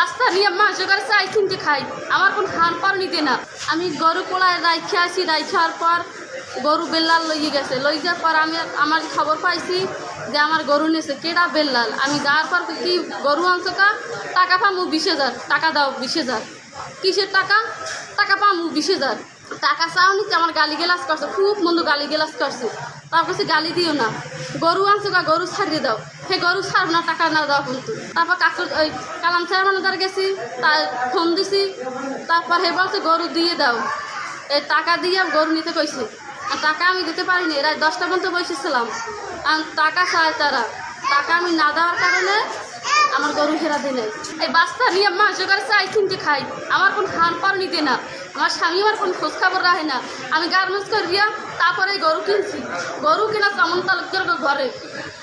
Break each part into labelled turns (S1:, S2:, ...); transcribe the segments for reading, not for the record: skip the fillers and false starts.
S1: বাস্তা নিয়ে মাস জোগাড় চাই কিনতে খাই, আমার কোন খান পার নিতে না। আমি গরু কোলায় রাইখে আসি, রাইখার পর গরু বেল্লাল লইয়ে গেছে, লই যাওয়ার পর আমি আমার খবর পাইছি যে আমার গরু নিয়েছে কেডা বেল্লাল। আমি যাওয়ার পর কি গরু আনছো কা, টাকা পামু 20,000, টাকা দাও 20,000। কিসের টাকা? টাকা পামু 20,000। টাকা চাও নিতে আমার গালি গেলাস করছে, খুব মন্দ গালি গেলাস করছে। তার কাছে গালি দিও না, গরু আনছো কা, গরু ছাড়িয়ে দাও। সে গরু ছাড়ব না, টাকা না দাও কিন্তু। তারপর কাকুর ওই কালাম চেয়ারম্যানের গেছি, তার ফোন দিছি, তারপর হে বলছে গরু দিয়ে দাও। এই টাকা দিয়ে গরু নিতে কইছি, আর টাকা আমি দিতে পারিনি। এরা 10টা পর্যন্ত বসেছিলাম, আর টাকা চায় তারা। টাকা আমি না দেওয়ার কারণে আমার গরু ফেরা দিই নাই। এই বাস্তা নিয়ে মাস জোগাড় চাই কিনতে খাই, আমার কোন খান পার নিতে না। আমার স্বামী আমার কোন খোঁজ খবর রাখে না। আমি গার্মেন্টস করিয়া তারপরে গরু কিনছি। গরু কিনা চমন তালুকদার ঘরে,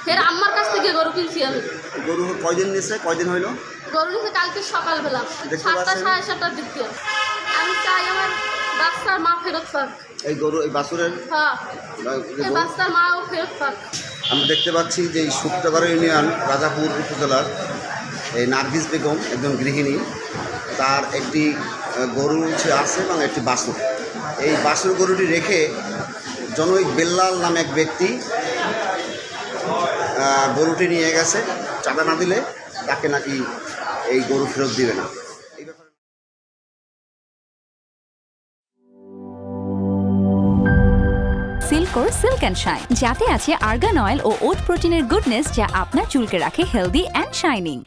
S1: ফের আমার কাছ থেকে গরু কিনছি আমি।
S2: গরু কয়দিন নিছে, কয়দিন হইল?
S1: গরু নিছে কালকে সকালবেলা 7টা 7:30টার দিক দিয়ে। আমি চাই আমার বাচ্চার মা ফেরত পাক।
S2: এই গরু, এই বাছুরের
S1: হ্যাঁ, এই বাচ্চার মাও ফেরত পাক।
S2: আমরা দেখতে পাচ্ছি যে এই শুক্তাগড় ইউনিয়ন রাজাপুর উপজেলার এই নার্গিস বেগম একজন গৃহিণী, তার একটি গরু আছে এবং একটি বাছুর। এই বাছুর গরুটি রেখে জনৈক বেল্লাল নামে এক ব্যক্তি গরুটি নিয়ে গেছে। চাঁদা না দিলে তাকে নাকি এই গরু ফেরত দিবে না।
S3: সিল্কোর সিল্ক অ্যান্ড শাইন, যাতে আছে আর্গান অয়েল ও ওট প্রোটিনের গুডনেস, যা আপনার চুলকে রাখে হেলদি অ্যান্ড শাইনিং।